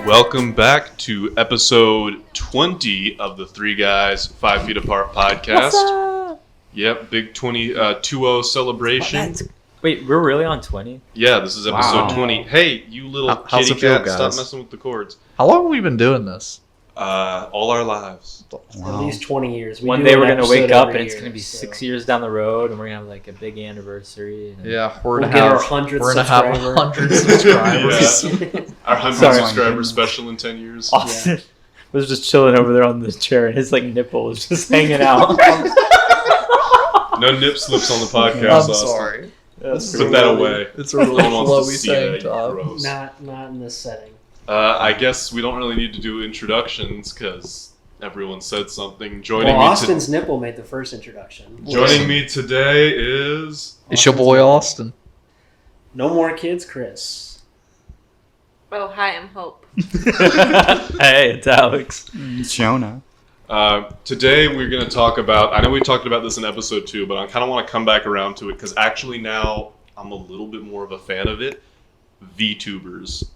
Welcome back to episode 20 of the Three Guys 5 Feet Apart podcast. What's up? Yep, big 2-0 celebration. Wait, we're really on 20? Yeah, this is episode 20. Hey, you little How's kitty it feel, cat, guys? stop messing with the cords. How long have we been doing this? All our lives. At least 20 years. One day we're going to wake up and it's going to be 6 years down the road and we're going to have like a big anniversary. And Yeah, we're We'll gonna get have our 100th we're gonna have subscriber. 100 subscribers. Our 100 Sorry. subscriber special in 10 years. Austin was just chilling over there on the chair and his like nipple was just hanging out. No nip slips on the podcast, I'm Austin. sorry. Put that away. It's a really No one wants to flowy see that, tank you top. gross. Not in this setting. I guess we don't really need to do introductions because everyone said something. Well, Joining Austin's nipple made the first introduction. me today is It's your boy Austin. No more kids, Chris. Oh, hi, I'm Hope. Hey, it's Alex. Jonah. Today we're going to talk about, I know we talked about this in episode 2, but I kind of want to come back around to it because actually now I'm a little bit more of a fan of it. VTubers.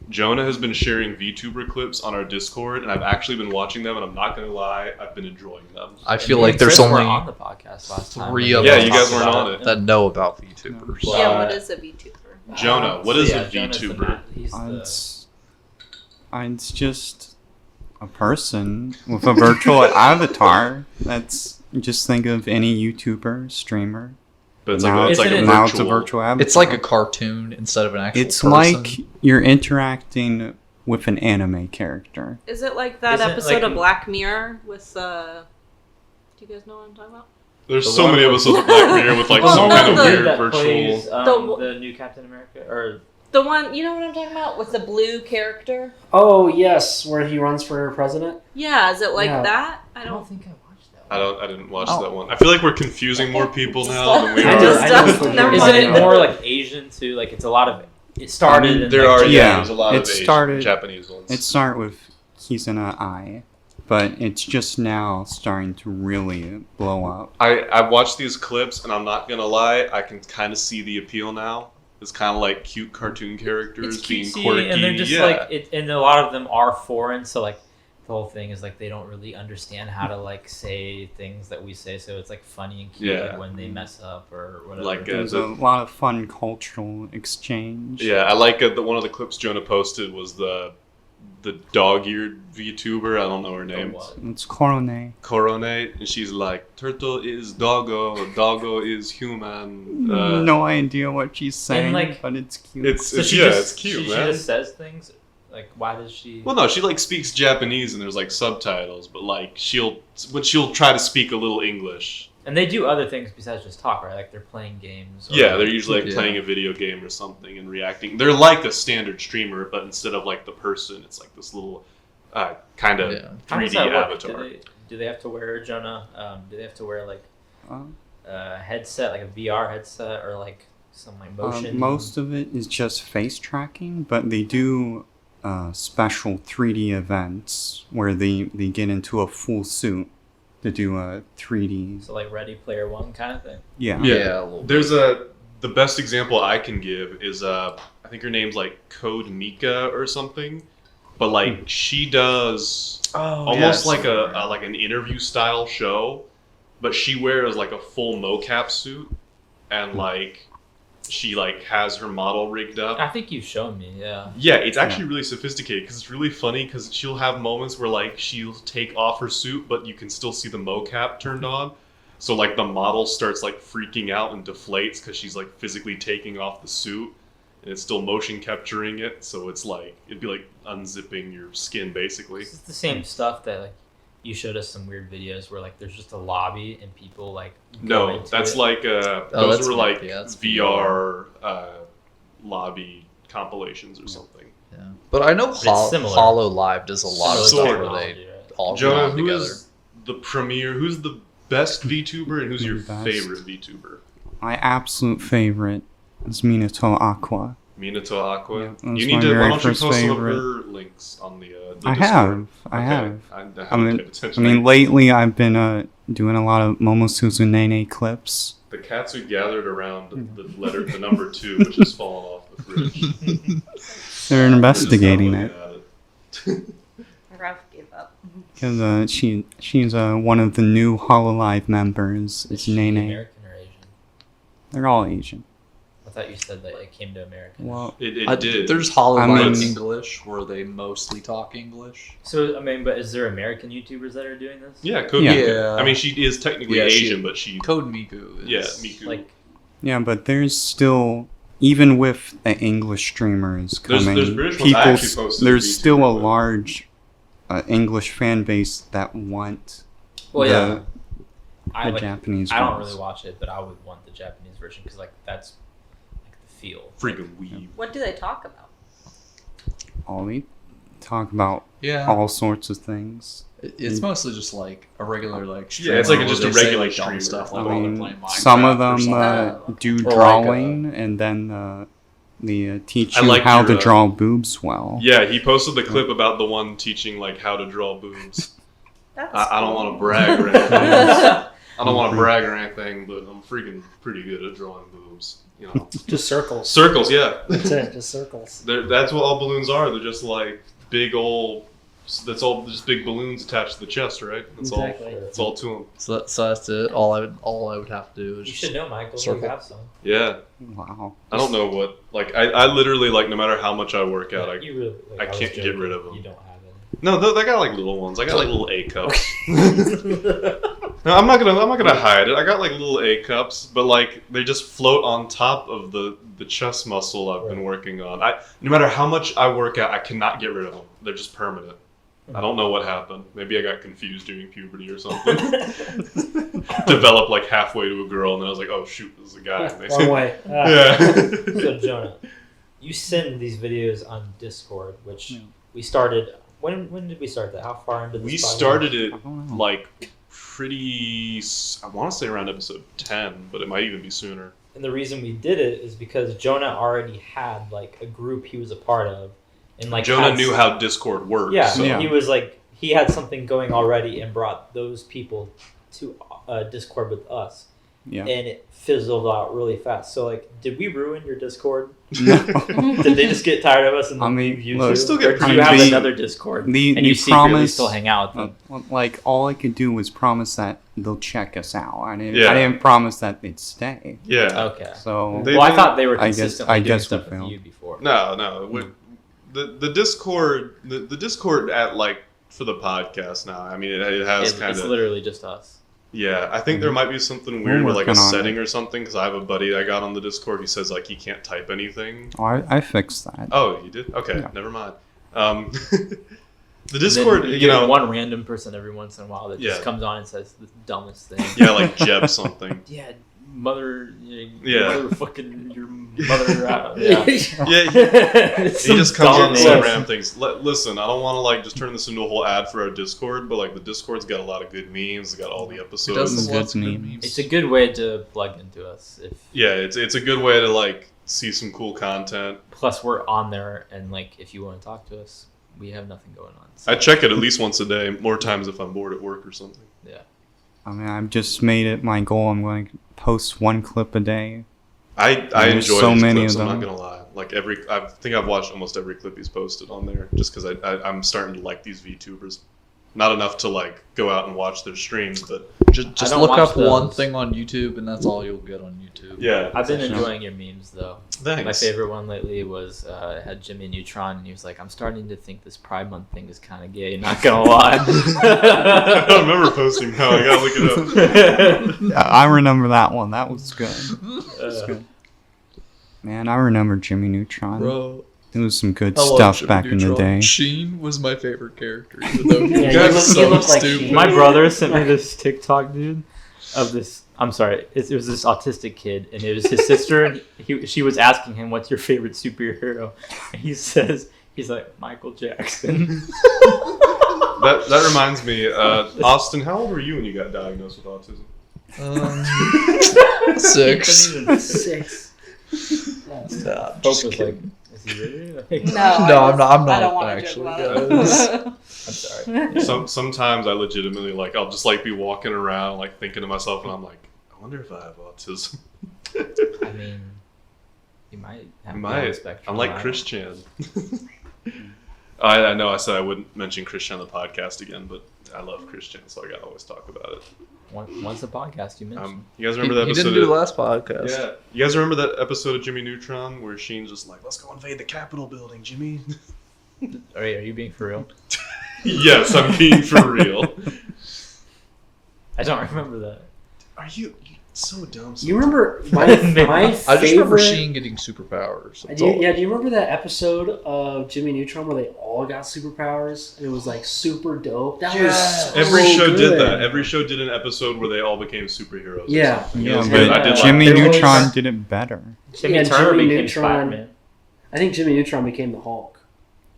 Jonah has been sharing VTuber clips on our Discord, and I've actually been watching them, and I'm not going to lie, I've been enjoying them. I feel Me like and there's Chris were only on the podcast last time. 3 of Yeah, us you guys weren't on it. that know about VTubers. Well, Yeah, what is a VTuber? Jonah, what So is yeah, a Jonah's the VTuber? man. He's the... It's just a person with a virtual avatar. That's just think of any YouTuber, streamer. But it's Now- like, it's like a Isn't it- Now it's a virtual. virtual avatar. It's like a cartoon instead of an actual It's person. like you're interacting with an anime character. Is it like that Isn't it episode like- of Black Mirror with, do you guys know what I'm talking about? There's The so one many with- episodes of Black Mirror with like Well, some the kind of one weird that virtual... plays, The- the new Captain America, or The one, you know what I'm talking about? With the blue character? Oh, yes, where he runs for president. Yeah, is it like Yeah. that? I don't think I watched that. I didn't watch Oh. that one. I feel like we're confusing more people Just now than we I are. just- I just- never Isn't mind. it more like Asian too? Like it's a lot of. It started. in, there like, are Yeah, there's a lot of it Asian, started- Japanese ones. It started with he's in an eye, but it's just now starting to really blow up. I watched these clips and I'm not gonna lie, I can kind of see the appeal now. It's kind of like cute cartoon characters It's being cutesy, quirky. and they're just yeah. like it, and a lot of them are foreign. So like the whole thing is like they don't really understand how to like say things that we say. So it's like funny and cute Yeah. like, when they mess up or whatever. Like, There's the- a lot of fun cultural exchange. Yeah, I like one of the clips Jonah posted was the dog-eared VTuber. I don't know her name. It's Corone. Corone, and she's like, "Turtle is doggo, doggo is human." No idea what she's saying, like- but it's cute. It's So she yeah, just, it's cute, she man. just says things. Like why does she? Well, no, she like speaks Japanese and there's like subtitles, but like she'll try to speak a little English. And they do other things besides just talk, right? Like they're playing games. Or Yeah, they're usually like Yeah. playing a video game or something and reacting. They're like a standard streamer, but instead of like the person, it's like this little kind of Yeah. How does 3D that work? avatar. Do they have to wear Jonah? Do they have to wear like Uh, a headset, like a VR headset, or like some like motion? Most of it is just face tracking, but they do special 3D events where they get into a full suit to do a 3D. So like Ready Player One kind of thing. Yeah. Yeah, a little bit. There's the best example I can give is I think her name's like Code Mika or something, but like she does almost like a like an interview style show, but she wears like a full mocap suit and like she like has her model rigged up. I think you've shown me. Yeah. Yeah, it's actually really sophisticated because it's really funny because she'll have moments where like she'll take off her suit, but you can still see the mocap turned on. So like the model starts like freaking out and deflates because she's like physically taking off the suit, and it's still motion capturing it. So it's like it'd be like unzipping your skin basically. It's the same stuff that like you showed us some weird videos where like there's just a lobby and people like go No, into that's it. like that's those were like yeah, that's VR lobby compilations or something. Yeah. But I know It's similar. Hollow Live does a lot of Similar stuff where technology, they right? all Jonah, come who together. is the premier? Who's the best VTuber and who's your The best. favorite VTuber? My absolute favorite is Minato Aqua. Minato Aqua. Yeah, that's you need my to. Why very don't you first post some of favorite. her links on the I Discord? have. I Okay. have. I I haven't mean, paid attention. lately I've been doing a lot of Momosuzu Nene clips. The cats who gathered around the number 2, which has fallen off the fridge. They're investigating Just it. have a look Ralph gave up. Because she's one of the new Hololive members. Is It's she Nene. American or Asian? They're all Asian. I thought you said that it came to America. Well, It did. There's Hololive I mean- English where they mostly talk English. So I mean, but is there American YouTubers that are doing this? yeah, Code Yeah. Mika. Yeah. I mean, she is technically Yeah, she- Asian, but she. Code Miku is... Yeah, Miku. Like, yeah, but there's still, even with the English streamers There's coming, British ones. I actually posted there's a still a VTuber, but- large English fan base that want well, the, yeah, I the like. Japanese I don't ones. really watch it, but I would want the Japanese version because like that's like the feel. Freaking weeb. What do they talk about? We talk about Yeah. all sorts of things. It's mostly just like a regular like Yeah, it's like streamer just where a they say, regular like, dumb streamer. stuff I like while they're mean, playing Minecraft some of or them something. do Or like, drawing, and then they teach I you like how your, to draw boobs well. Yeah, he posted the clip about the one teaching like how to draw boobs. That's I don't cool. want to brag or anything. I don't want to brag or anything, but I'm freaking pretty good at drawing boobs. You know, Just circles. circles. Yeah, That's it. Just circles. that's what all balloons are. They're just like big old. That's all just big balloons attached to the chest, right? That's Exactly. all. That's all to them. So that's it. All I would have to do is You just should know, Michael. circle. You have some. Yeah, Wow. I don't know what. Like I literally like no matter how much I work out, I You really, like, I was can't get joking. rid of them. You don't have any. no. I got like little ones. I got like little A cups. No, I'm not gonna hide it. I got like little A cups, but like they just float on top of the chest muscle I've been working on. No matter how much I work out, I cannot get rid of them. They're just permanent. I don't know what happened. Maybe I got confused during puberty or something. Developed like halfway to a girl, and then I was like, "Oh shoot, this is a guy." Wrong way. Yeah. So Jonah, you send these videos on Discord, which Yeah. we started. When did we start that? How far into this? We podcast? started it I don't know. like pretty. I want to say around episode 10, but it might even be sooner. And the reason we did it is because Jonah already had like a group he was a part of, and like Jonah had knew how Discord works. Yeah, so. Yeah. he was like he had something going already and brought those people to Discord with us, Yeah. and it fizzled out really fast. So like, did we ruin your Discord? No. Did they just get tired of us and I mean, leave you look, too? still get Or do pretty you have busy. another Discord The and you secretly promise, still hang out with them? like all I could do was promise that they'll check us out. I Yeah. didn't promise that they'd stay. Yeah. Okay. So They- Well, I thought they were I guess- consistently I doing guess stuff we with failed. you before. No. The Discord, the Discord at like for the podcast now. I mean, it has kind It's of. literally just us. Yeah, I think there might be something We're weird with like a working on setting or something because I have a buddy I got on the Discord. He says like he can't type anything. I fixed that. Oh, you did? Okay, Yeah. never mind. The And Discord, then you get know, one random person every once in a while that Yeah. just comes on and says the dumbest thing. yeah, like Jeb something. Yeah, mother. Yeah. Mother fucking your mother. Yeah. Yeah, It's he some just comes dumb on and say name. random things. Listen, I don't want to like just turn this into a whole ad for our Discord, but like the Discord's got a lot of good memes. It's got all the It episodes. does Good lots of good memes. memes. It's a good way to plug into us. If Yeah, it's a good way to like see some cool content. plus we're on there, and like if you want to talk to us, we have nothing going on. So, I check it at least once a day, more times if I'm bored at work or something. yeah. I mean, I've just made it my goal. I'm going to post one clip a day. I There's enjoy so these many clips. of I'm them. not gonna lie. Like I think I've watched almost every clip he's posted on there, just because I'm starting to like these VTubers. Not enough to like go out and watch their streams, but Just don't look watch up one those. thing on YouTube, and that's all you'll get on YouTube. yeah. I've been Sure. enjoying your memes though. Thanks. My favorite one lately was it had Jimmy Neutron, and he was like, "I'm starting to think this Pride Month thing is kind of gay." Not gonna lie. I don't remember posting now. I gotta look it up. I remember that one. That was good. Uh, good. Man, I remember Jimmy Neutron. Bro, It was some good I love stuff Jimmy back in the Neutron. day. Sheen was my favorite character. Even though Yeah, you you guys look- so you look like stupid. Sheen. My brother sent me this TikTok, dude, of this. I'm sorry, it was this autistic kid, and it was his sister, and she was asking him, "What's your favorite superhero?" And he says, "He's like Michael Jackson." That reminds me, Austin. How old were you when you got diagnosed with autism? 6. Six. Nah, Hope just was kidding. like, "Is he really?" Like, No, No, I'm not. I'm I not don't want to actually. joke guys. about it. I'm sorry. Sometimes I legitimately like I'll just like be walking around like thinking to myself, and I'm like, I wonder if I have autism. I mean, you might have I be on the might. spectrum. I'm I like don't Chris Chan. I know I said I wouldn't mention Christian on the podcast again, but I love Christian, so I gotta always talk about it. Once the podcast you mentioned. You guys remember that He episode? didn't do the last podcast. Yeah. You guys remember that episode of Jimmy Neutron where Sheen's just like, "Let's go invade the Capitol building, Jimmy." Are you being for real? Yes, I'm being for real. I don't remember that. Are you so dumb? You remember my I just remember favorite? Sheen getting superpowers. That's Do you, all. yeah, do you remember that episode of Jimmy Neutron where they all got superpowers and it was like super dope? That was so Every show good. did that. Every show did an episode where they all became superheroes. or Yeah. something. Yeah, Yes, but I did like Jimmy there was- Neutron did it better. Jimmy Yeah, Turner Jimmy became Neutron. Spider-Man. I think Jimmy Neutron became the Hulk.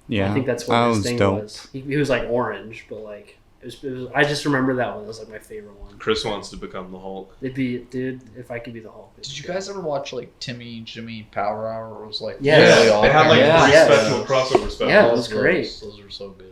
Yeah, I think that's that what his was thing dope. was. He was like orange, but like it was. I just remember that one. It was like my favorite one. Chris wants to become the Hulk. It'd be, dude, if I could be the Hulk. Did you guys ever watch like Timmy Jimmy Power Hour? Where it was like Yes. really They awesome? had like Yeah, three yeah. special crossover specials. Yeah, it was great. Those are so good.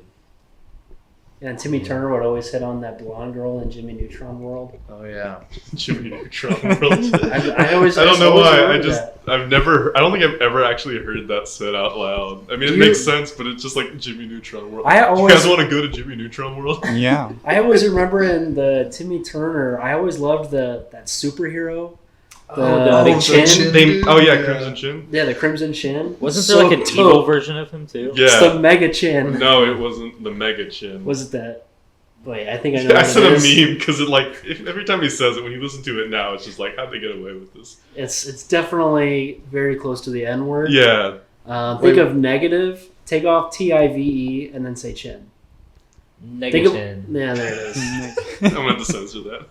And Timmy Turner would always hit on that blonde girl in Jimmy Neutron World. Oh yeah. Jimmy Neutron World. I always. I don't know always why. remember that. I don't think I've ever actually heard that said out loud. I mean, it You- makes sense, but it's just like Jimmy Neutron World. I You always. guys want to go to Jimmy Neutron World? Yeah, I always remember in the Timmy Turner. I always loved that superhero. the big chin? Crimson Chin. Yeah, the Crimson Chin. Wasn't So there like an dope. evil version of him too? Yeah. It's the Mega Chin. No, it wasn't the Mega Chin. Was it that? Wait, I think I know. I what said it a is. meme because it like every time he says it, when you listen to it now, it's just like how'd they get away with this? It's definitely very close to the N word. Yeah, Think Wait. of negative. Take off TIVE and then say chin. Think of, Negative. yeah, there it is. I'm gonna have to censor that.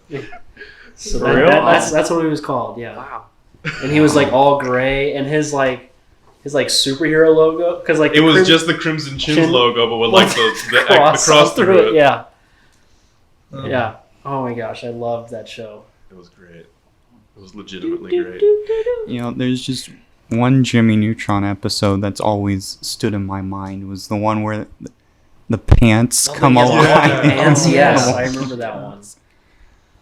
So For real? that's what he was called. Yeah. Wow. And he was like all gray, and his superhero logo because like It was Crim- just the Crimson Chin Chin- logo, but with like the cross through it. Yeah. Oh. Yeah. Oh my gosh, I loved that show. It was great. It was legitimately great. you know, there's just one Jimmy Neutron episode that's always stood in my mind. It was the one where the pants come yeah, alive. yeah. Pants, Oh, yes, yeah. I remember that one.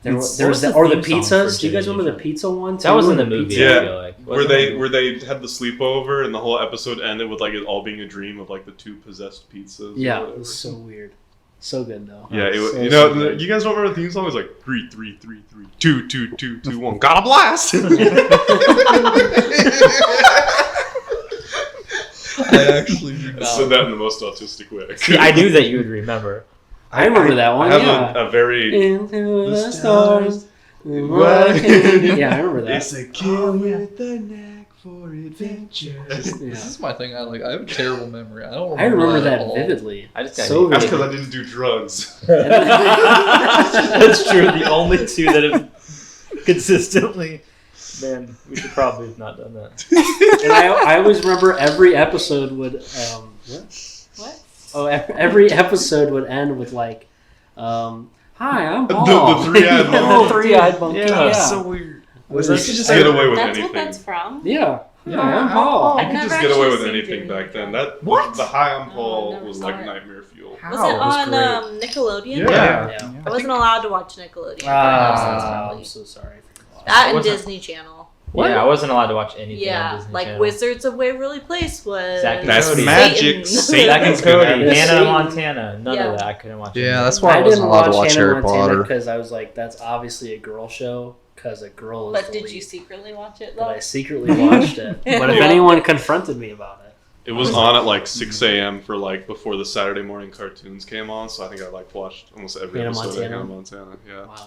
There It's- was What that, was or the the theme song pizzas. for Do you guys Jimmy remember the Neutron? pizza one? That was in the The movie. pizza- Yeah. I feel like. Where Wasn't they it? where they had the sleepover and the whole episode ended with like it all being a dream of like the two possessed pizzas. or Yeah, it whatever. was so weird. So good though. Yeah, it was, So, you know, so good. you guys don't remember the theme song? It was like 3 3 3 3 2 2 2 2 1. Got a blast. I actually do I not. said that in the most autistic way. See, I knew that you would remember. I remember that one. I have yeah. a very. Into the stars. stars. Yeah, I remember that. It's a kid with a knack for adventure. This Yeah. is my thing. I have a terrible memory. I don't remember, I remember that that at all. vividly. I just got So That's vividly. because I didn't do drugs. That's true. The only two that have consistently. Man, we should probably have not done that. And I always remember every episode would What? oh every episode would end with like hi, I'm Paul. The three-eyed monkey. The three-eyed monkey. Yeah. Yeah. That's so weird. Was You this could just get away with That's anything. what that's from? Yeah. Yeah, I'm I'm Paul. Paul. You I've could never just get away actually with seen anything Jimmy back then. Neutron. That What? the High on Oh, Paul never was saw like it. nightmare fuel. Was it How? on great. Nickelodeon? Yeah. Yeah. I wasn't allowed to watch Nickelodeon. Probably. I'm so sorry. I forgot. That and Wasn't- Disney Channel. What? Yeah, I wasn't allowed to watch anything on Yeah, Disney like Channel. Wizards of Waverly Place was. Zack and That's Cody. magic. Satan. Zack and Satan's gonna Cody, have Yeah, Hannah Satan. Montana. None Yeah. of that. I couldn't watch. Yeah, any of that's that. why I wasn't didn't allowed to watch watch Hannah Harry Potter. because I was like, that's obviously a girl show because a girl is But the did you lead. secretly watch it But though? I secretly watched it. But if Yeah. anyone confronted me about it, It was on at like 6 a.m. for like before the Saturday morning cartoons came on, so I think I like watched almost every Hannah episode Montana? of Hannah Montana. Yeah. wow.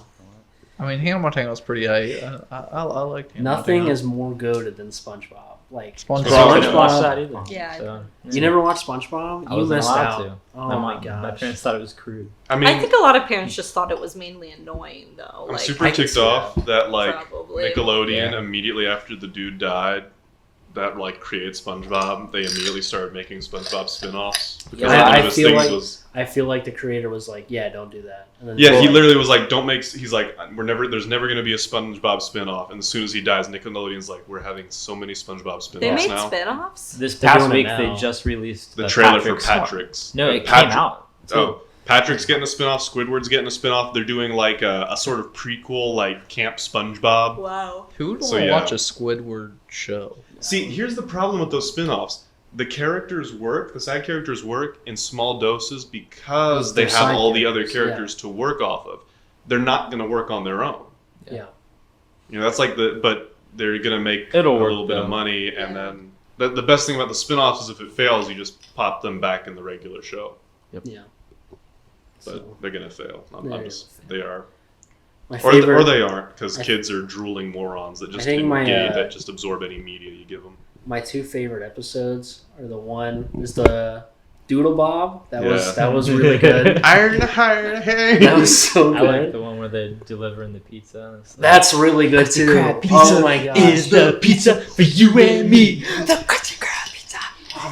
I mean, Hannah Montana was pretty. I liked Hannah Nothing Montana. is more goated than SpongeBob. Like SpongeBob. I couldn't watch SpongeBob. that either. Yeah. So, You never watched SpongeBob? I You wasn't missed allowed out. to. Oh my my mom- gosh. My parents thought it was crude. I mean, I think a lot of parents just thought it was mainly annoying though. I'm Like, super I can ticked see off that like probably. Nickelodeon Yeah. immediately after the dude died, that like created SpongeBob. They immediately started making SpongeBob spin-offs because Yeah, one I of his feel things like- was. I feel like the creator was like, yeah, don't do that. And then Yeah, he like, literally was like, "Don't make." He's like, There's never going to be a SpongeBob spin-off." And as soon as he dies, Nickelodeon's like, "We're having so many SpongeBob They spin-offs made now." spin-offs? This They're past doing it week, now. they just released The trailer for Patrick's- Patrick's. No, it Patrick- came out. Oh, Patrick's getting a spin-off. Squidward's getting a spin-off. They're doing like a sort of prequel, like Camp SpongeBob. Wow. Who would So, want to yeah. watch a Squidward show? See, here's the problem with those spin-offs. the characters work, the side characters work in small doses because they They're have side all the other characters, characters to work off of. They're not going to work on their own. Yeah. You know, that's like but they're going to make It'll a work, little bit of though. money, and then the best thing about the spin-offs is if it fails, you just pop them back in the regular show. Yeah. But So, they're going to fail. They are. my Or favorite, they aren't, because kids are drooling morons that just think that just absorb any media you give them. my 2 favorite episodes are the Doodle Bob. That was really good. That was so I good. like the one where they're delivering the pizza. And stuff. That's really good too. Oh my gosh. Is the pizza for you and me? The Krusty Krab pizza.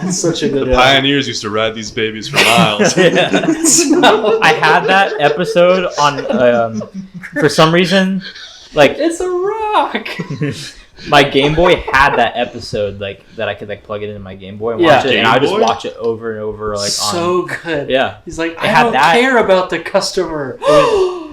That's such a good The pioneers used to ride these babies for miles. I had that episode on for some reason, like It's a rock. my Game Boy had that episode like that I could like plug it into my Game Boy and Yeah. watch it, and I would just Game Boy? watch it over and over like So on. good. Yeah, He's like, It I had don't that. care about the customer.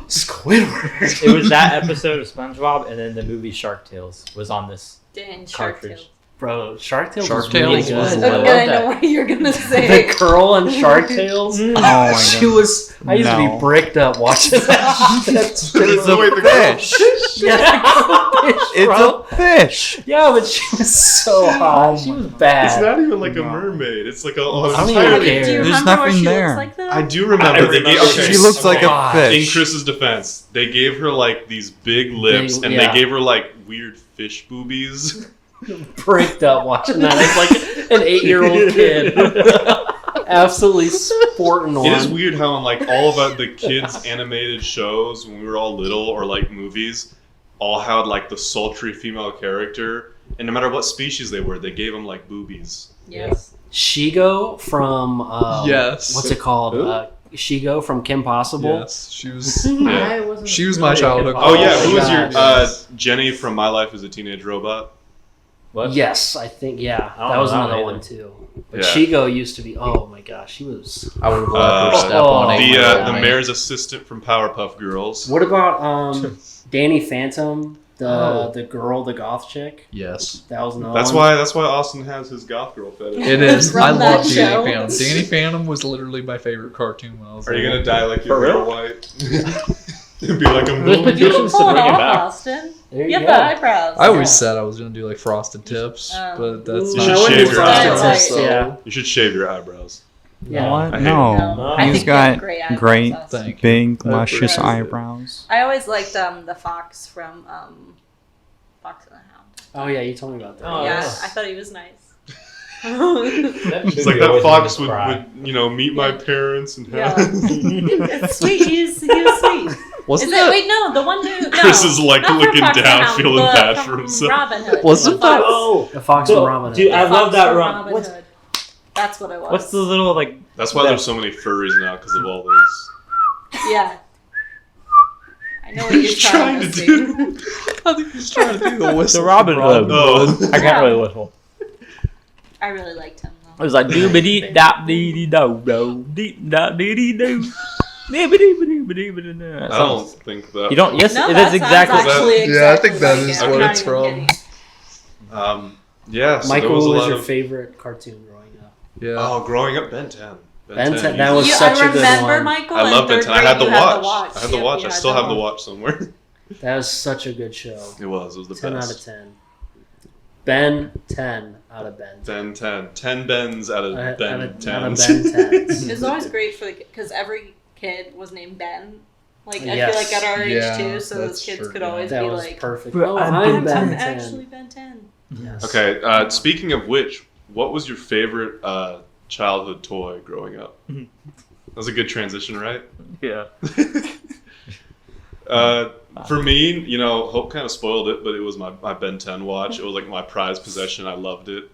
Squidward. it was that episode of SpongeBob, and then the movie Shark Tales was on this Dang, Shark cartridge. Tale. Bro, Shark Tales Shark was really Tales was good. I Okay, love I know that. what you're gonna say. The girl on Shark Tales. Oh my She god. was. I used to No. be bricked up watching that. It's the way the Fish. Yeah, the girl fish, It's bro. a fish. Yeah, but she was so hot. She was It's bad. not even like a No. mermaid. It's like a I don't entire. even care. Do you There's remember what nothing she there. looks like though? I do remember they gave. Okay, She looks like a God. in fish. Chris's defense, they gave her like these big lips, Big- and yeah. they gave her like weird fish boobies. Bricked up watching that. It's like an 8-year-old kid. Absolutely sporting on. It is weird how in like all of the kids' animated shows when we were all little, or like movies, all had like the sultry female character, and no matter what species they were, they gave them like boobies. Yes. Shigo from Yes. what's it called? Who? Shigo from Kim Possible. Yes, she was. Yeah. She was my childhood. Oh yeah, who was your God. Jenny from My Life as a Teenage Robot? What? Yes, I think I don't that was know that another one one too. But Yeah. Shigo used to be. Oh my gosh, she was. I would have let her step Oh, on it. The mayor's assistant from Powerpuff Girls. What about Danny Phantom, Oh. the girl, the goth chick? Yes, That was another That's one. why Austin has his goth girl fetish. it is. From I that love show. Danny Phantom. Danny Phantom was literally my favorite cartoon when I was. Are you little. gonna dye like For your hair real? white? It'd be like a There's movie. petitions to Pull it bring it off, back. Austin. There You you have go. the eyebrows. I always said I was gonna do like frosted tips, Oh. but that's Ooh, You not should I wouldn't shave do your frosted eyebrows. tips, yeah. You should shave your eyebrows. Yeah. What? I hate No. No, I He's think you have got great eyebrows, great, Austin. Thank you. big, I luscious appreciate it. eyebrows. I always liked the fox from Fox and the Hound. Oh yeah, you told me about that. Oh, yeah, yeah. I thought he was nice. It's like that fox would meet my parents and Yeah. have. It's sweet. He was sweet. Wasn't Is it? that? Wait, no, the one who. No, Chris is like not from looking Fox and down, Hound, feeling the- bad from for himself. Robin Hood. Wasn't The that- fox- Oh, The Fox So, and Robin Hood. dude, the I love fox that from run. Robin What's- Hood. That's what it was. What's the little like? That's why that- there's so many furries now because of all those. Yeah. I know what you're trying to do. I think he's trying to do the whistle. The Robin Hood. Oh. I can't really whistle. I really liked him It though. was like doo dee da dee dee do do dee da dee dee do. I don't think that. You don't. Yes, No, it that is exactly. sounds actually Yeah, I exactly think that like is it. what I'm it's not even from. kidding. Yeah. So Michael, there was a what was lot your of. favorite cartoon growing up? Yeah. Oh, growing up, Ben 10. Ben 10, that was You, such I a good remember one. Michael. I in love Ben third 10. I had the grade, you watch. I had the Yep, watch. you I had still have the watch. watch somewhere. That was such a good show. It was the 10 best. out of 10. Ben 10 out of Ben 10. Ben 10. 10 Bens out of Ben Out of 10s. Ben 10s. It was always great for the because every kid was named Ben. Like I Yes. feel like at our age Yeah, too, so those that's kids true, could yeah. always That be was like, perfect. But Oh, I'm I'm Ben Ben 10. actually Ben 10. Yes. Okay, speaking of which, what was your favorite childhood toy growing up? That was a good transition, right? Yeah. For me, Hope kind of spoiled it, but it was my Ben 10 watch. It was like my prized possession. I loved it.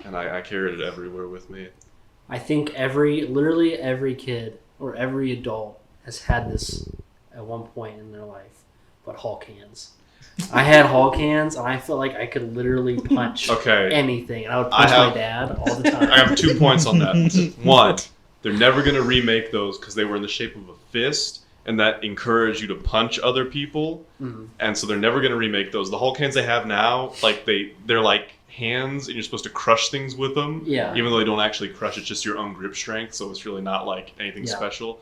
And I carried it everywhere with me. I think literally every kid or every adult has had this at one point in their life, but Hulk hands. I had Hulk hands, and I felt like I could literally punch Okay. anything, and I would punch my dad all the time. I have 2 points on that. One, they're never going to remake those because they were in the shape of a fist, and that encouraged you to punch other people. Mhm. And so they're never going to remake those. The Hulk hands they have now, like they're like hands and you're supposed to crush things with them. Yeah. Even though they don't actually crush, it's just your own grip strength, so it's really not like anything special.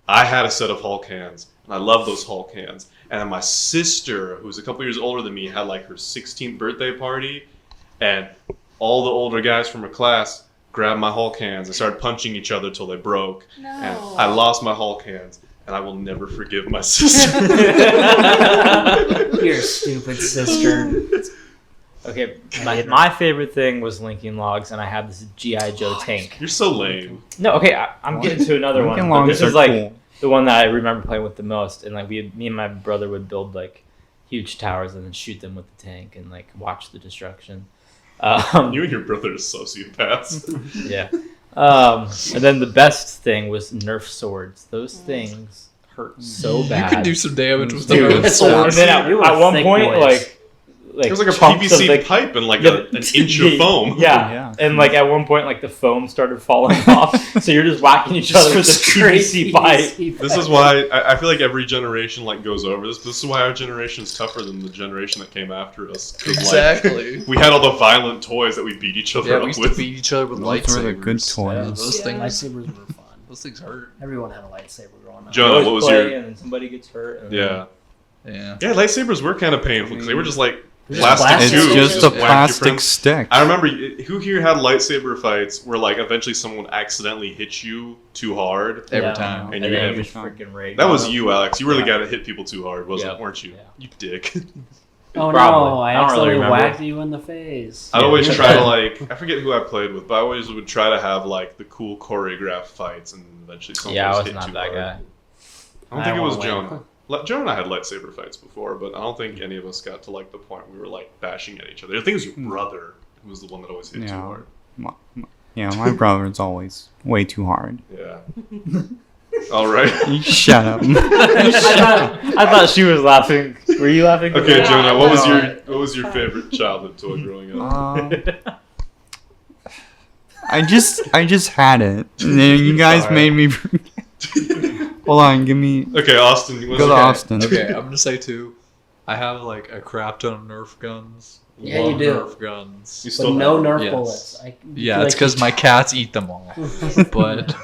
I had a set of Hulk hands, and I love those Hulk hands. And then my sister, who's a couple years older than me, had like her 16th birthday party, and all the older guys from her class grabbed my Hulk hands and started punching each other till they broke. No. And I lost my Hulk hands, and I will never forgive my sister. Your stupid sister. Okay, my favorite thing was Lincoln Logs, and I had this G.I. Joe tank. You're so lame. No, okay, I'm getting to another one. Lincoln But Logs this is are like cool. the one that I remember playing with the most, and like me and my brother would build like huge towers and then shoot them with the tank and like watch the destruction. You and your brother are sociopaths. Yeah. And then the best thing was Nerf swords. Those things hurt so You bad. can do some damage with the Dude, Nerf and swords. then at one thick point, boys. like It was like a chunks of, PVC like, pipe and like the- an inch of foam. Yeah. Yeah. And like at one point, like the foam started falling off, so you're just whacking each other with a PVC pipe. This is why I feel like every generation like goes over this. This is why our generation is tougher than the generation that came after us. 'Cause, like, Exactly. we had all the violent toys that we beat each other Yeah, up we used with. to beat each other with Those lightsabers. were the good Yeah, toys. those Yeah. things. Lightsabers were fun. Those things hurt. Everyone had a lightsaber growing up. Jonah, Always what was play, your? and then somebody gets hurt. And Yeah, Yeah. yeah. Lightsabers were kind of painful because they were just like Just plastic plastic. It's tubes. just you a whack your plastic friends. stick. I remember who here had lightsaber fights where like eventually someone would accidentally hit you too hard. Every Yeah. time. And And you then had- you just freaking rage. That was you, Alex. You really Yeah. got to hit people too hard, weren't you? Yeah. You dick. Oh Probably. no! I I don't really accidentally remember. whacked you in the face. I'd always Yeah. try to like I forget who I played with, but I always would try to have like the cool choreographed fights, and eventually someone Yeah, I was was hit not too that hard. guy. I don't think it was wanna win. Jonah. Jonah and I had lightsaber fights before, but I don't think any of us got to like the point we were like bashing at each other. I think it was your brother who was the one that always hit too Yeah. hard. My brother's always way too hard. Yeah. All right. You shut up. I thought she was laughing. Were you laughing? Okay, Yeah, Jonah. no. What was your favorite childhood toy growing up? I just had it. And then you guys Fine. made me. Hold on, give me. Okay, Austin. What's Go to your- Austin. Okay, I'm gonna say too. I have like a crap ton of Nerf guns. Yeah, Love you do. Nerf guns. You But still no have them? Nerf Yes. bullets. Yeah, it's because my cats eat them all. But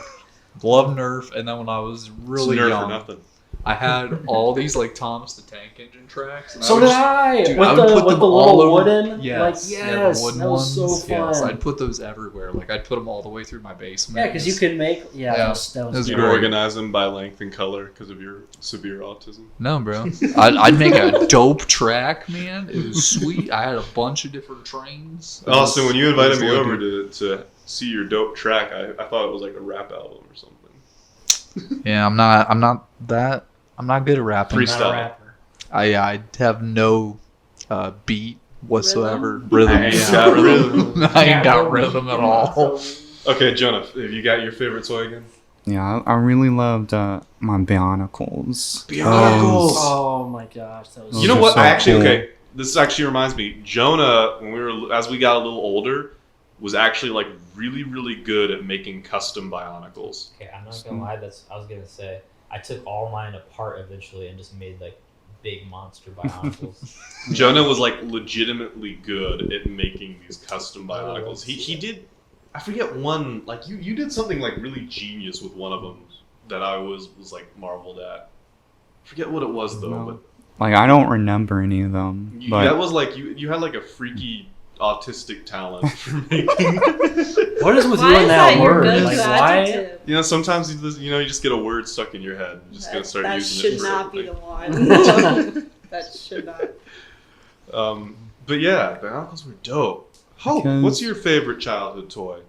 love Nerf, and then when I was It's really Nerf young, or nothing. I had all these like Thomas the Tank Engine tracks. And So would did just- I. Dude, with I would the put with them the all little over- wooden. Yes, Like yeah, the yes, wooden that was so ones. fun. Yes, I'd put those everywhere. Like I'd put them all the way through my basement. Yeah, because you could make. Yeah, Yeah, that was that was You great. organize them by length and color because of your severe autism. No, bro. I'd make a dope track, man. It was sweet. I had a bunch of different trains. It Austin, was- when you it invited was me lit, over dude. to see your dope track, I thought it was like a rap album or something. Yeah, I'm not good at rapping. Freestyle. Not a rapper. I have no beat whatsoever. Rhythm. I ain't yeah. got rhythm. I ain't got rhythm at all. Okay, Jonah, have you got your favorite toy again? Yeah, I really loved my Bionicles. Bionicles! Oh my gosh, that was. Those You know are what? so I actually cool. okay. This actually reminds me. Jonah, as we got a little older, was actually like really, really good at making custom Bionicles. Okay, I'm not gonna lie. I was gonna say I took all mine apart eventually and just made like big monster Bionicles. Jonah was like legitimately good at making these custom Bionicles. He did. I forget one. Like you did something like really genius with one of them that I was like marveled at. I forget what it was though, No. but Like I don't remember any of them, but that was like you had like a freaky autistic talent for making. What is with Why you is and that that your word? go-to Like why? adjective? You know, sometimes you just get a word stuck in your head. You're just gonna start that using should it. for not be the everything. one. That should not. But yeah, Bionicles were dope. Hope, Because- what's your favorite childhood toy?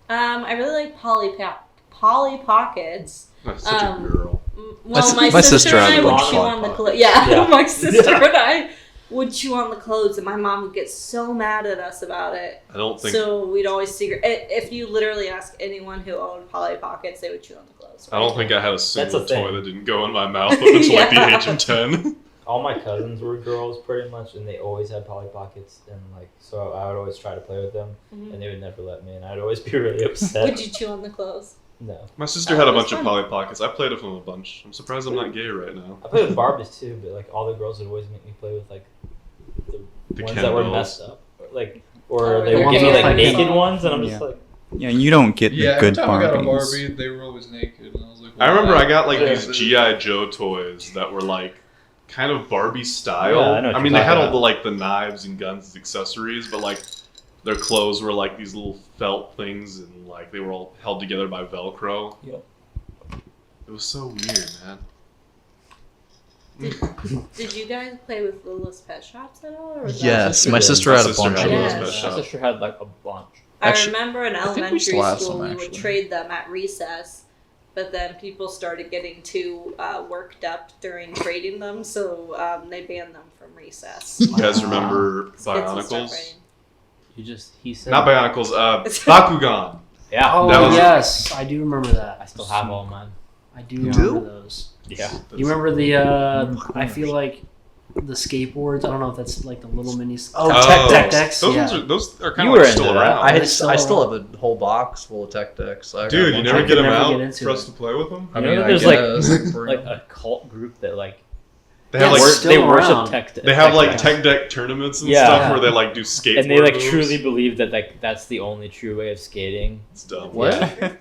I really like Polly Pockets. That's such Um, a girl. Well, My my sister sister and had I a would bunch chew of on the Polly clothes. Yeah, Yeah. my sister and I would chew on the clothes, and my mom would get so mad at us about it. I don't think So we'd always secret. If you literally ask anyone who owned Polly Pockets, they would chew on the clothes. I don't think I had a single That's a thing. toy that didn't go in my mouth up until like the Yeah. age of 10. All my cousins were girls pretty much, and they always had Polly Pockets, and like so I would always try to play with them, Mhm. and they would never let me, and I'd always be really upset. Would you chew on the clothes? No, My sister had a Oh, that's bunch of fun. Polly Pockets. I played with them a bunch. I'm surprised I'm not gay right now. I played with Barbies too, but like all the girls would always make me play with like the The ones Ken that were dolls. messed up, like, Oh, or they the would ones give me that like were naked like- ones, and I'm just Yeah. like, Yeah, you don't get Yeah, the every good time I got a Barbies. Barbie, they were always naked, and I was like, I remember I got like Yeah. these GI Joe toys that were like kind of Barbie style. Yeah, I know what I you're mean, they had talking all the like the knives and guns as accessories, but like their clothes were like these little felt things, and like they were all held together by Velcro. Yep. It was so weird, man. Did you guys play with Littlest Pet Shops at all? Or was that Yes, just- my My sister had a sister bunch had of one. those. Yeah. Pet my Shop. sister had like a bunch. I Actually, remember in I think we elementary still have school some, we would actually. trade them at recess, but then people started getting too worked up during trading them, so they banned them from recess. You guys remember Kids would start Bionicles? You he said Not Bionicles. Bakugan. Yeah, Oh That was- yes, I do remember that. I still have all mine. I do You remember do? those. Yeah, You remember the? I feel like the skateboards. I don't know if that's like the little mini. Oh, Tech Decks. Those Yeah. ones are kind You of were like still into that. around. I still still have a whole box full of tech decks. I got Dude, a you bunch never of- get them never out get into for us it. to play with them? I You mean, know that I there's guess, bring like them. a cult group that like They have Yeah, like we're still they worship around. tech. they have like decks. tech deck tournaments and Yeah. stuff where they like do skateboard and they like moves. truly believe that like that's the only true way of skating. It's dumb. What? Yeah.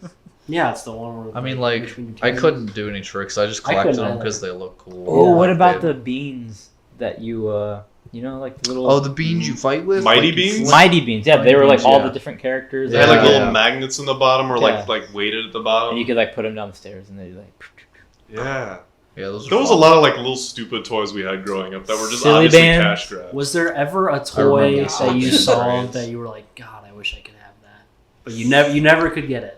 Yeah, it's the one where. I mean, like, between the I two. couldn't do any tricks. I just I couldn't collected them either. because they look cool. Oh, what Like, about they- the beans that you know, like the little Oh, the beans you fight with? Mighty Like, you beans? flip- mighty beans? Yeah, they were like beans, all yeah. the different characters. They had like Yeah, little yeah. magnets in the bottom or Yeah. like weighted at the bottom. and you could like put them down the stairs, and they like. Yeah. Yeah, those are There was a fun. lot of like little stupid toys we had growing up that were just Silly obviously bands. cash grabs. Was there ever a remember toy the that socks you and saw braids. that you were like, God, I wish I could have that, but you never could get it?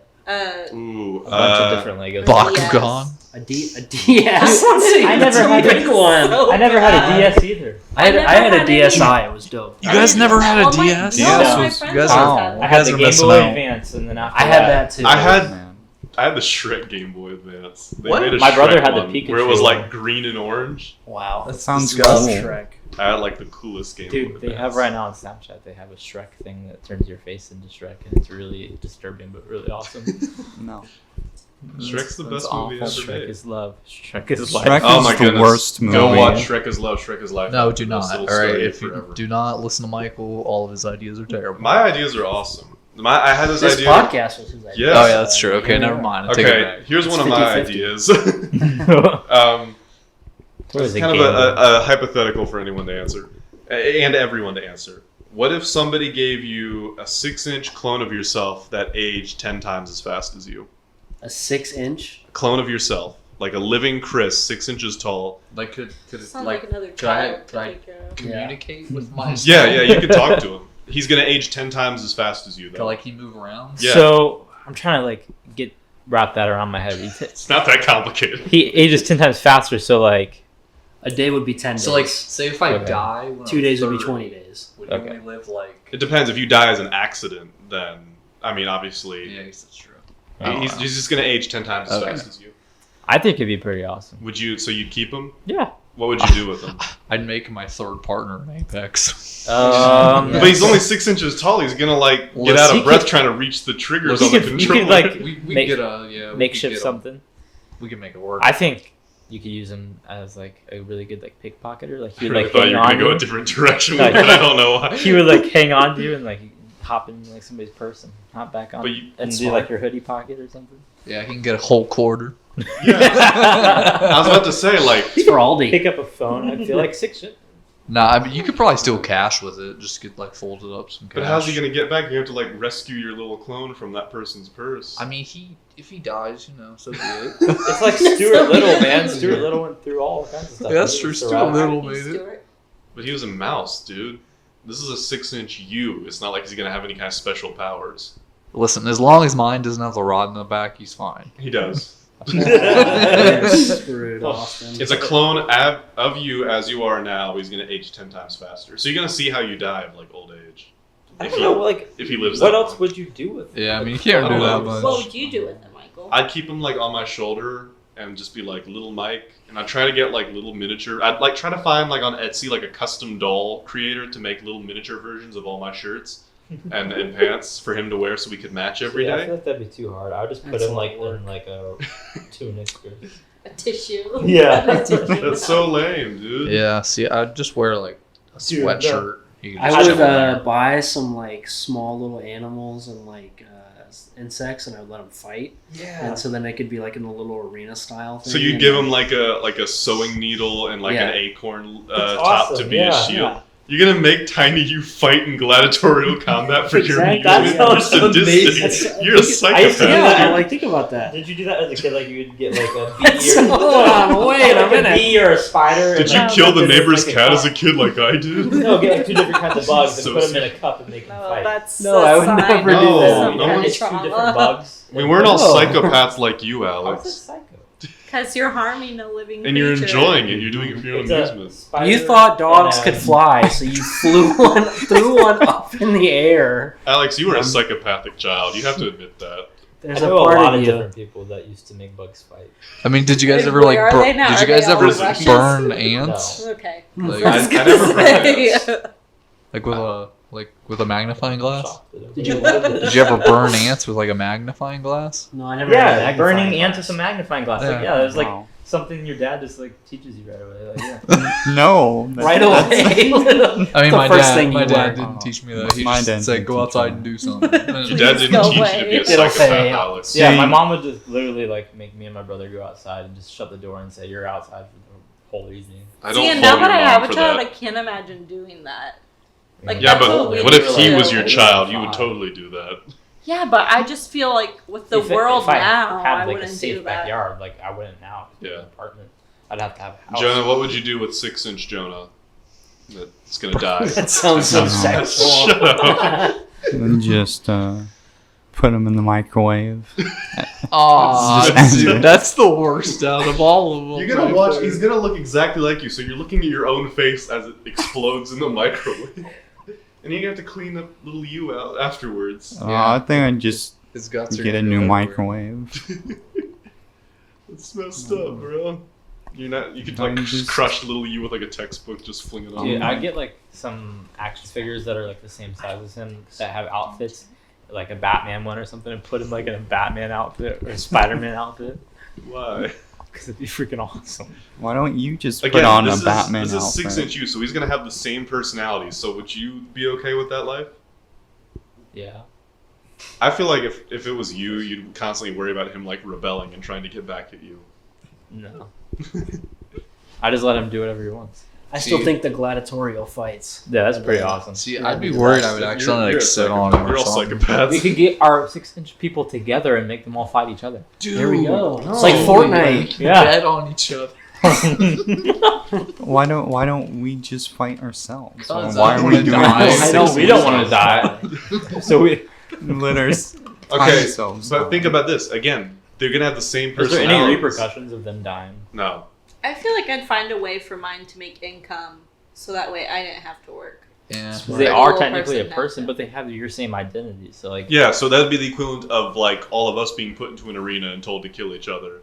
Ooh, A bunch of different Legos. Bakugan. A DS. I never had Pick one. So I never had a bad. DS either. I had never a had any. DSi. It was dope. You guys never had a All my- DS? No, Yeah. my You friends guys all are- had I one. had guys the are Game missing Boy out. Advance, and then after I had that too. I had Man. I had the Shrek Game Boy Advance. They What? made a My brother Shrek had the one Pikachu where it was one. like green and orange. Wow. That sounds disgusting. cool. Love Shrek. I had like the coolest Game Boy Dude, Advance. they have right now on Snapchat. They have a Shrek thing that turns your face into Shrek, and it's really disturbing but really awesome. No. Shrek's the That's best movie ever Shrek made. is love. Shrek is life. Shrek Oh is my the goodness. worst movie. Go watch Shrek is Love, Shrek is Life. No, do Best not. little All right, story if you forever. do not listen to Michael, all of his ideas are terrible. My ideas are awesome. I had this This idea. podcast was his idea. Yes. Oh yeah, that's true. Okay, never mind. I take it Okay, back. here's one of It's my 50-50. ideas. What is It's a kind of game? a hypothetical for anyone to answer, and everyone to answer. What if somebody gave you a 6-inch clone of yourself that aged 10 times as fast as you? A 6-inch. A clone of yourself, like a living Chris, 6 inches tall. Like, could it Sounds like another could I- child could I- to take care of. communicate with my? Yeah, you can talk to him. He's gonna age 10 times as fast as you, Could though. like he move around? Yeah. So I'm trying to like wrap that around my head. It's not that complicated. He ages 10 times faster, so like A day would be 10 days. So like, say if I Okay. die, when 2 I'm days would be 30, 20 days. Would you Okay. only live like? It depends. If you die as an accident, then I mean, obviously, Yeah, I guess that's true. he's just gonna age 10 times as Okay. fast as you. I think it'd be pretty awesome. Would you? So you'd keep him? Yeah. What would you do with him? I'd make him my third partner in Apex. But he's only 6 inches tall. He's gonna like get out He of breath could- trying to reach the triggers You on the could- you controller. could, like, we Make- get a we makeshift could get something. We can make it work. I think you could use him as like a really good like pickpocketer. Like I he would really like thought hang you were on gonna to go a you. different direction Like- with it. I don't know why. He would like hang on to you and like hop in like somebody's purse and hop back on But you- and That's do smart. like your hoodie pocket or something. yeah, he can get a whole quarter. I was about to say like, It's for Aldi. Pick up a phone. I feel like 6 shit. Nah, I mean you could probably steal cash with it. Just get like folded up some cash. but how's he gonna get back? You have to like rescue your little clone from that person's purse. I mean, if he dies, so be it. It's like Stuart Little, man. Stuart Little went through all kinds of stuff. Yeah, that's He true. was Stuart surrounded- Little Alright, made it. Stuart. But he was a mouse, dude. This is a 6-inch U. It's not like he's gonna have any kind of special powers. Listen, as long as mine doesn't have the rod in the back, he's fine. He does. Screwed, Austin. It's a clone of you as you are now. He's gonna age 10 times faster. So you're gonna see how you die of like old age. I don't know. Like, If he lives. what that else long. would you do with it? Yeah, I mean, you can't I do don't that know. much. What would you do with them, Michael? I'd keep him like on my shoulder and just be like little Mike, and I'd try to get like little miniature. I'd like try to find like on Etsy like a custom doll creator to make little miniature versions of all my shirts and pants for him to wear so we could match every I day. feel like that'd be too hard. I would just put That's him a like lot of in like a tunic. A tissue. Yeah. A tissue. That's so lame, dude. Yeah, see, I'd just wear like a Dude, sweatshirt. You can I just would chill in there. buy some like small little animals and like insects, and I would let them fight. Yeah. And so then it could be like in a little arena style thing. So you and give then- him like a sewing needle and like Yeah. an acorn That's top to awesome, be yeah, a shield. yeah. You're gonna make Tiny you fight in gladiatorial combat for your Exactly. amusement. That sounds You're sadistic. amazing. You're a I used to do psychopath. that. Yeah, like think about that. Did you do that as a kid? Like you would get like a That's- bee or hold on, wait a like minute. bee or a spider. Did and you like, kill the put it in, neighbor's like, cat as a cup. kid like I did? No, get like 2 different kinds of bugs and So put them in a cup and make them No, fight. that's No, I would a sign never of do that. some No kind one's of It's 2 different trauma. bugs. We weren't all No. psychopaths like you, How's it Alex. psycho? Because you're harming a living And you're creature. enjoying it. You're doing it for your own It's a amusement. spider You thought dogs and could a- fly, so you threw one up in the air. Alex, you were a psychopathic child. You have to admit that. There's I a know a part lot of of you. different people that used to make bugs fight. I mean, did you guys Wait, ever like? where are they now? Did you Are guys they ever all Russians? burn ants? Okay. Like, I never heard like with a magnifying glass? Did you- Did you ever burn ants with like a magnifying glass? No, I never. had a Yeah, magnifying burning glass. ants with a magnifying glass. Like, Yeah. yeah, there's like Wow. something your dad just like teaches you right away. Like, yeah. No. that- Right that's- away. I mean, The my first dad, thing my you dad learn. didn't teach me that. He My just dad said, didn't "Go teach outside me. and do something." Your Please dad didn't go teach you to away. be a It'll psychopath, pay. Alex. Yeah, See- my mom would just literally like make me and my brother go outside and just shut the door and say, "You're outside for the whole evening." I See, don't and now fault your that I have mom a for child, I that. can't imagine doing that. Like, Yeah, that's but what we what if he do. was your Yeah. child? You would totally do that. Yeah, but I just feel like with the world if I now, had I like a wouldn't safe do that. backyard, like I wouldn't now. Yeah. An apartment. I'd have to have a house. Jonah, what would you do with 6-inch Jonah? That's gonna die. That sounds so sexual. Shut up. And just put them in the microwave. Aw, Just- dude, that's the worst out of all of them. You're gonna watch. He's gonna look exactly like you. So you're looking at your own face as it explodes in the microwave, and you're gonna have to clean up little you out afterwards. Yeah. I think I'd just His guts are get a gonna new go everywhere. microwave. It's messed up, bro. You're not. You could like I'm just- crush little you with like a textbook, just fling it on. Dude, I get like some action figures that are like the same size as him that have outfits, like a Batman one or something, and put him like in a Batman outfit or a Spider-Man outfit Why? because it'd be freaking awesome. Why don't you just Again, put on this a is, Batman This is outfit? 6-inch you, so he's gonna have the same personality. So would you be okay with that life? Yeah. I feel like if it was you, you'd constantly worry about him like rebelling and trying to get back at you. No. I just let him do whatever he wants. I still See- think the gladiatorial fights. Yeah, that's pretty awesome. See, I'd be worried I would accidentally like sit on him You're or all something. psychopaths. We could get our 6-inch people together and make them all fight each other. Dude, There we go. no. It's like Fortnite. Yeah. Bet on each other. Why don't we just fight ourselves? 'Cause Why I are wanna we doing die. this? I know we don't want to die. So we. Litters. Okay, ourselves but out. think about this again. They're gonna have the same Is there personality. any repercussions of them dying? No. I feel like I'd find a way for mine to make income, so that way I didn't have to work. Yeah. They Like, are little technically a person person, now. but they have your same identity. So like, Yeah, so that'd be the equivalent of like all of us being put into an arena and told to kill each other.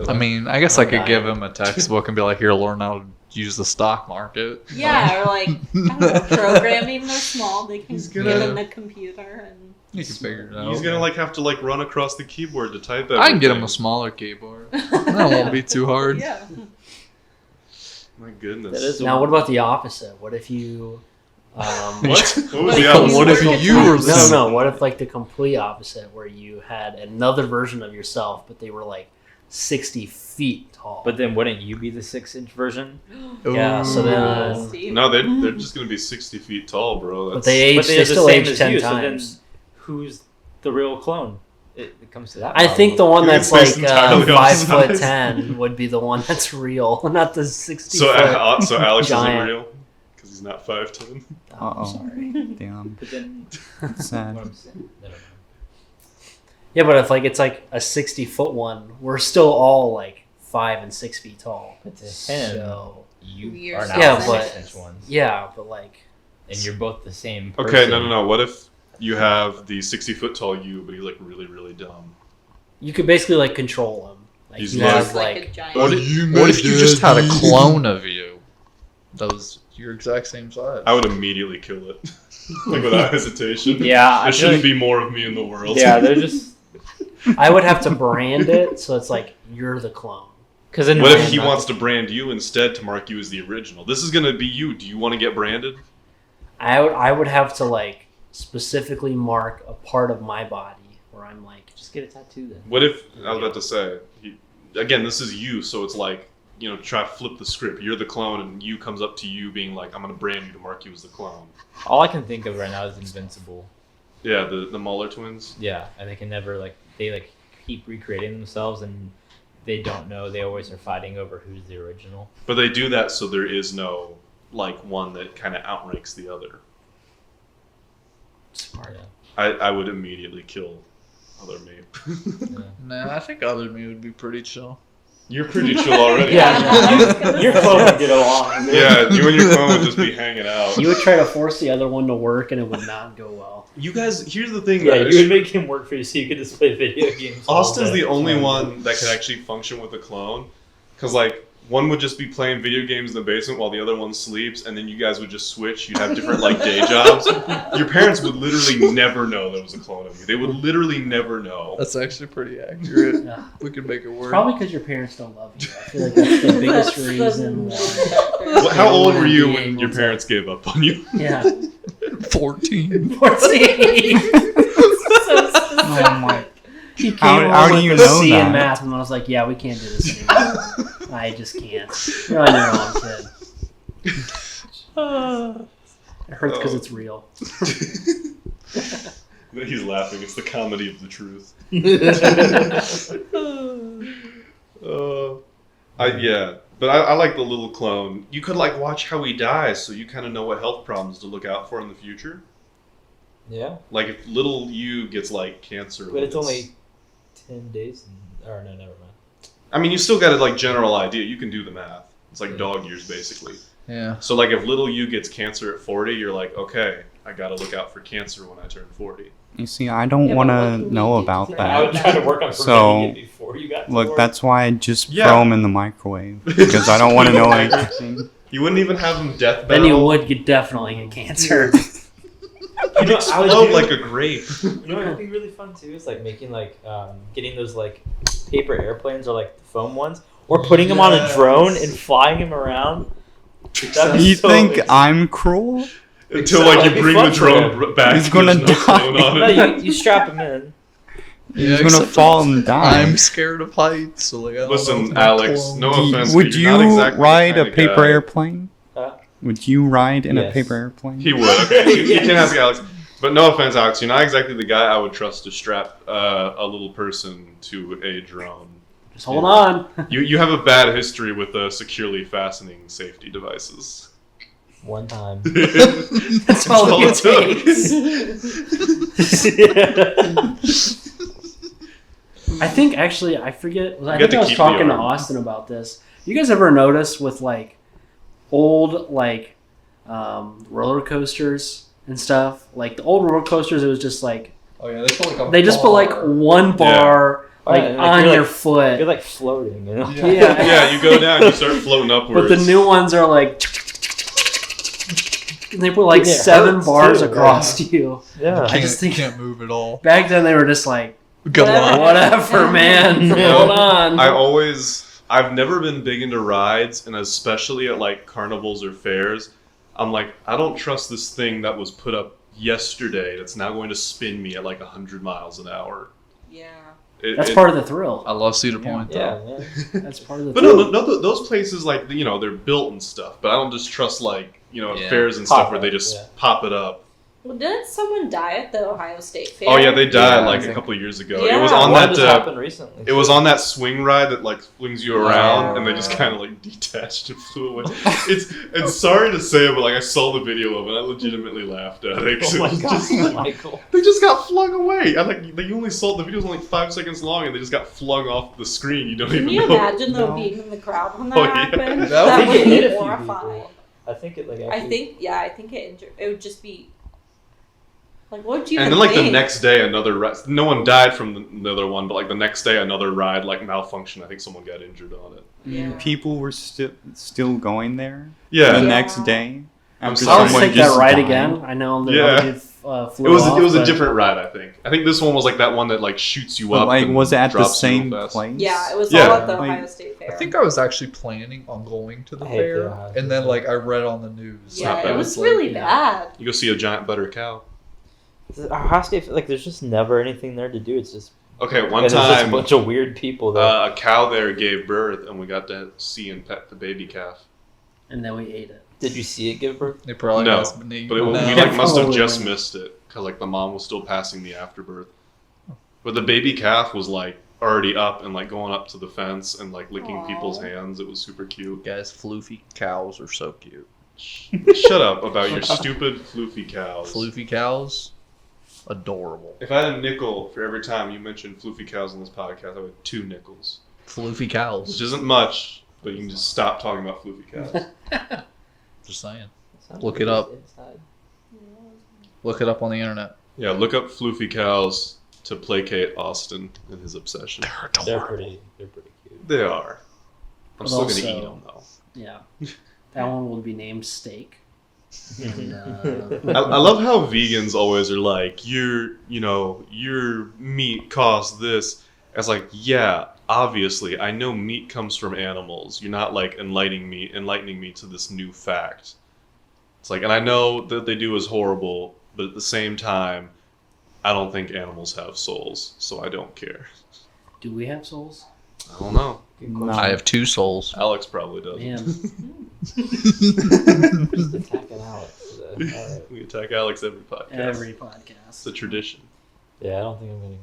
I mean, I guess I could die. give him a textbook and be like, "Here, learn how to use the stock market." Yeah, or like I don't know, programming. They're small. They can He's get gonna- in the computer and. You can figure it out. He's gonna like have to like run across the keyboard to type everything. I can get him a smaller keyboard. That won't be too hard. Yeah. My goodness. That is- Now, what about the opposite? What if you? What? What Like, was the What if opposite? you were No. What if like the complete opposite, where you had another version of yourself, but they were like 60 feet tall? but then wouldn't you be the 6-inch version? Yeah, so then- Steve. No, they're just gonna be 60 feet tall, bro. but That's, they age. But They they're the still same age as 10 you, so then times. who's the real clone? It comes to that. I think the one It's that's based like entirely on 5'10" size. would be the one that's real, not the 60. so. foot. So Alex giant. isn't real because he's not 5'10". Oh, Uh-oh. sorry. Damn. But then, That's sad. what I'm saying, I don't know. Yeah, but if like it's like a 60-foot one, we're still all like 5 and 6 feet tall. But to him, So you You're are now Yeah, the but- 6-inch ones, yeah, but like and you're both the same. Person. Okay, no. What if you have the 60-foot tall you, but he's like really, really dumb? you could basically like control him. Like He's you like- have It's like a like giant. What if you just had a clone of you? That was your exact same size. I would immediately kill it, like without hesitation. Yeah, I there feel shouldn't like- be more of me in the world. Yeah, they're just I would have to brand it so it's like you're the clone. because then What if he not- wants to brand you instead to mark you as the original? This is gonna be you. Do you want to get branded? I would have to like specifically mark a part of my body where I'm like, Just get a tattoo then. What if I was about to say? Again, this is you, so it's like try to flip the script. You're the clone, and you comes up to you being like, "I'm gonna brand you to mark you as the clone." All I can think of right now is Invincible. Yeah, the Muller twins. Yeah, and they can never they keep recreating themselves, and they don't know. They always are fighting over who's the original. But they do that so there is no one that kind of outranks the other. smart. Yeah. I would immediately kill other me. Yeah. Nah, I think other me would be pretty chill. You're pretty chill already. Yeah, your clone would get along. Yeah, you and your clone would just be hanging out. You would try to force the other one to work, and it would not go well. You guys, here's the thing. Yeah, you would make him work for you so you could just play video games. all Austin's day. the only one that could actually function with a clone, because one would just be playing video games in the basement while the other one sleeps, and then you guys would just switch. You'd have different day jobs. Your parents would literally never know there was a clone of you. They would literally never know. That's actually pretty accurate. Yeah. We could make it work. Probably because your parents don't love you. I feel like that's the biggest reason why. How old were you when your parents gave up on you? Yeah. 14. 14. Oh my. He came How home do you with a know C that? in math, and I was like, "Yeah, we can't do this anymore. I just can't. You're on your own, kid." It hurts because it's real. He's laughing. It's the comedy of the truth. But I like the little clone. You could watch how he dies, so you kind of know what health problems to look out for in the future. Yeah, Like if little you gets cancer, but it's only 10 days. Or no, never mind. I mean, you still got a general idea. You can do the math. It's like dog years basically. Yeah. So if little you gets cancer at 40, you're like, okay, I got to look out for cancer when I turn 40. You see, I don't Yeah, want but what to can we know do about to I would that. try to work on So, preventing it before you got to Look, work. that's why I just Yeah. throw them in the microwave because I don't want to know anything. You wouldn't even have them death Then battle. you would definitely get cancer. You'd explode like a grape. You know what would be really fun too is making getting those paper airplanes or the foam ones, or putting them on a drone and flying him around. That'd be You so think amazing. I'm cruel? Until That'd you be bring fun the for drone him. back. He's and gonna there's no die. clone on No, it. you strap him in. He's Yeah, gonna except fall and die. I'm scared of heights, so I don't know if Listen, my Alex, clone- no offense, Would but you you're not exactly the ride a kind of paper guy. airplane? Huh? Would you ride in a Yes. paper airplane? He would. Okay, you can ask Alex. But no offense, Alex, you're not exactly the guy I would trust to strap a little person to a drone. Just hold on. You have a bad history with securely fastening safety devices. One time. That's all it takes. I think actually, I forget. I get think to I was keep the talking to arm. Austin about this. You guys ever notice with old roller coasters and stuff? The old roller coasters, it was just Oh yeah, they put they just put one bar Yeah, on you're your foot. You're floating, you know? Yeah. Yeah, you go down, you start floating upwards. But the new ones are and they put It 7 hurts, bars too. across you. Yeah. I just think- can't move at all. Back then, they were just Good luck. whatever, man. No, Hold on. I've never been big into rides, and especially at carnivals or fairs, I'm I don't trust this thing that was put up yesterday that's now going to spin me at 100 miles an hour. Yeah. That's part of the thrill. I love Cedar Point though. Yeah, man. That's part of the But thrill. no, those places they're built and stuff. But I don't just trust Yeah. fairs and stuff Pop where they up, just yeah. pop it up. Well, didn't someone die at the Ohio State Fair? Oh yeah, they died Yeah. a couple of years ago. Yeah. It was on One that. just happened recently. It was on that swing ride that flings you around, and they just Yeah. kind of detached and flew away. It's sorry to say it, but I saw the video of it. I legitimately laughed at it. 'Cause Oh my it was god, just, Michael. they just got flung away. You only saw the video was only 5 seconds long, and they just got flung off the screen. You don't Can even you know. imagine though No. being in the crowd when that Oh, yeah. happened? That That would would hit be a few horrifying. people. I think it I think it injured. It would just be what would you? And even then the think? next day, another ride. No one died from the other one, but the next day, another ride malfunctioned. I think someone got injured on it. Yeah. People were still going there Yeah. the Yeah. next day. I'm after sorry. I'll someone take that just ride died. again. I know that Yeah. I would give flew It was off, a but- different ride, I think. I think this one was like that one that like shoots you up. Like, and was it at the drops you same real fast. place? Yeah, it was Yeah. all at the Like, Ohio State Fair. I think I was actually planning on going to the I hate the fair, Ohio and then State like I read on the news. yeah, not it bad. was like, really yeah. bad. You go see a giant butter cow. Ohio State, like, there's just never anything there to do. It's just Okay, one and there's just a time bunch of weird people there. a cow there gave birth, and we got to see and pet the baby calf. and then we ate it. Did you see it give birth? They probably No, has but been we eaten now. like must have Probably just wouldn't. missed it because like the mom was still passing the afterbirth. But the baby calf was like already up and like going up to the fence and like licking Aw. people's hands. It was super cute. Guys, floofy cows are so cute. Shut up about your stupid floofy cows. Floofy cows, adorable. If I had a nickel for every time you mentioned floofy cows on this podcast, I would have 2 nickels. Floofy Which cows. isn't much, but you can just stop talking about floofy cows. Just saying. Sounds Look like it up. it's inside. Look it up on the internet. Yeah, look up floofy cows to placate Austin and his obsession. They're pretty cute. They are. I'm But still gonna also- eat them though. Yeah, that one will be named Steak. And, I love how vegans always are like, your meat costs this. It's like, yeah, obviously, I know meat comes from animals. You're not like enlightening me to this new fact. It's like, and I know that they do is horrible, but at the same time, I don't think animals have souls, so I don't care. do we have souls? I don't know. No. I have 2 souls. Alex probably does. Man, Just attacking Alex today. All right. We attack Alex every podcast. every It's podcast. a tradition. Yeah, I don't think I'm gonna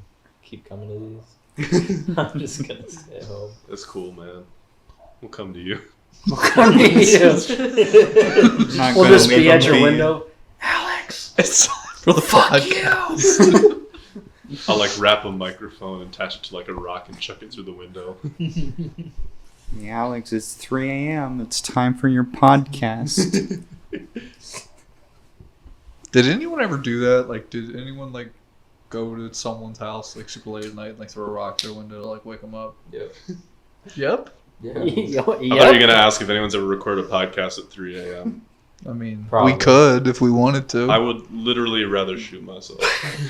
keep coming to these. I'm just gonna stay home. That's cool, man. We'll come to you. We'll come to you. Not We'll gonna just be leave at them your be. window. Alex, It's for the fuck podcast. you. I'll like wrap a microphone and attach it to like a rock and chuck it through the window. Hey, Alex, it's 3 a.m. It's time for your podcast. Did anyone ever do that? Like, did anyone like go to someone's house like super late at night and like throw a rock through the window to like wake them up? Yep. Yep. Yeah. I thought you were gonna ask if anyone's ever recorded a podcast at 3 a.m. I mean, Probably. we could if we wanted to. I would literally rather shoot myself.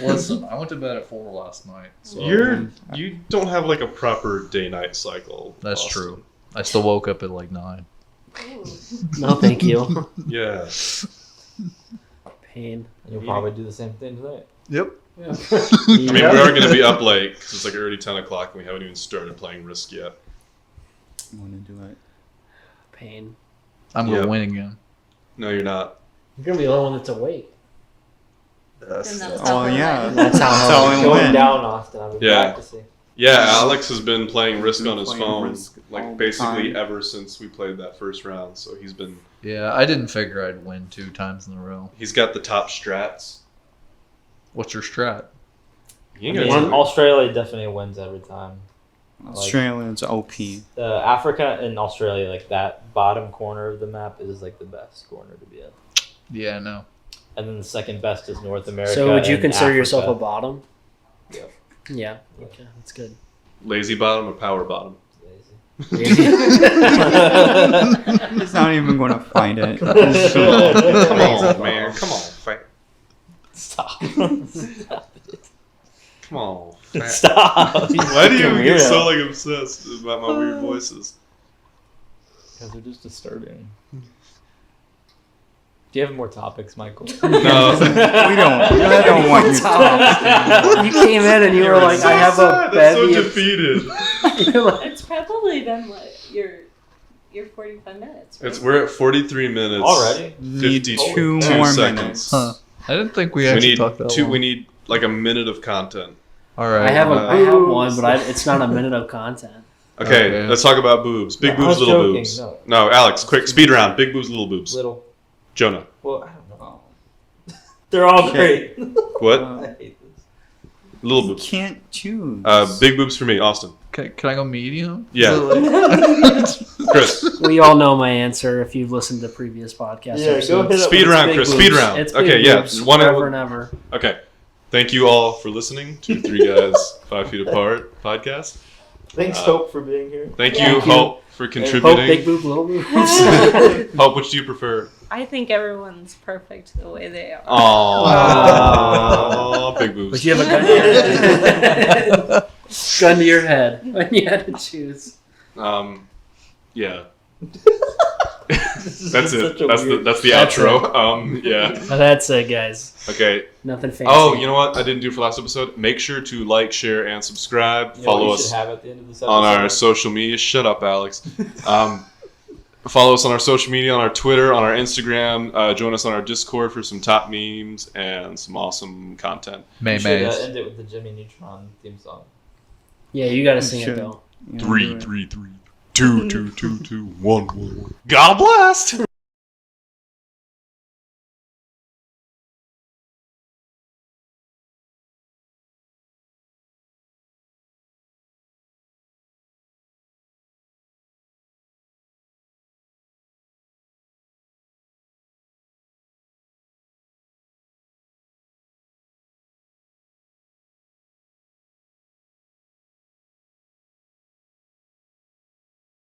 Listen, I went to bed at 4 last night. So You don't have like a proper day-night cycle. That's Austin. true. I still woke up at like 9. No, thank you. Yeah. Pain. And you'll probably do the same thing tonight. Yep. I mean, we are gonna be up late because it's like already 10 o'clock and we haven't even started playing Risk yet. I want to do it. Pain. I'm gonna Yep. win again. No, you're not. You're gonna be the only one that's awake. And that's Oh, how yeah. That's how That's how I Going win. down, Austin. I've been Yeah. practicing. Yeah, Alex has been playing Risk on his Playing phone Risk all like the basically time. ever since we played that first round. So Yeah, I didn't figure I'd win 2 times in a row. he's got the top strats. What's your strat? He I ain't mean, gonna do it. Australia definitely wins every time. Australia's OP. Africa and Australia, like that bottom corner of the map, is like the best corner to be in. Yeah, no. And then the second best is North America. So would you and consider yourself a Africa. bottom? Yep. Yeah. Okay, that's good. Lazy bottom or power bottom? Lazy. He's not even going to fight it. Come on, man. Come on, fight. Stop. Stop it. Come on, fat. Stop. Why do you Fucking get weirdo. so like obsessed about my weird voices? Because they're just disturbing. Do you have more topics, Michael? No. we don't want you talking. You came in and you were like, so I have a sad. That's so bevy of... defeated. You're like, It's probably been what your 45 minutes. Right? We're at 43 minutes Already? Need 52 2 more seconds. minutes. Huh. I didn't think we We actually need talked that two. long. We need like a minute of content. All right. I have Uh, one, but it's not a minute of content. Okay, Okay. let's talk about boobs. Big No, I boobs, was little joking, boobs. no. No, Alex, quick speed round. Big boobs, little boobs. Little. Jonah, Well, I don't know. They're all great. what? I hate this. Little You boobs. can't choose. Big boobs for me. Austin. Can I go medium? Yeah. Chris. We all know my answer if you've listened to previous podcasts. Yeah, go hit up Speed with round, big Chris. boobs. Speed round. It's Okay, big yeah. boobs One. forever and ever. Okay. Thank you all for listening to 3 Guys 5 Feet Apart podcast. Thanks, Hope, for being here. Thank Yeah. you, Hope, for Hope, contributing. big boob, little boob. Hope, which do you prefer? I think everyone's perfect the way they are. Aww, big boobs. But you have a gun to your head. Gun to your head when you had to choose. Yeah. This That's is it. such a That's weird- the That's outro. Yeah. Well, that's it, guys. Okay. Nothing fancy. Oh, you know what I didn't do for last episode? Make sure to like, share, and subscribe. You know what Follow you us should have at the end of this on our episode? social media. Shut up, Alex. Follow us on our social media, on our Twitter, on our Instagram. Join us on our Discord for some top memes and some awesome content. We should Maymays. end it with the Jimmy Neutron theme song. Yeah, you gotta sing should. it though. Yeah, do Three, it. 3, 3, 2, 2, 2, 2, 1, 1, 1. God bless!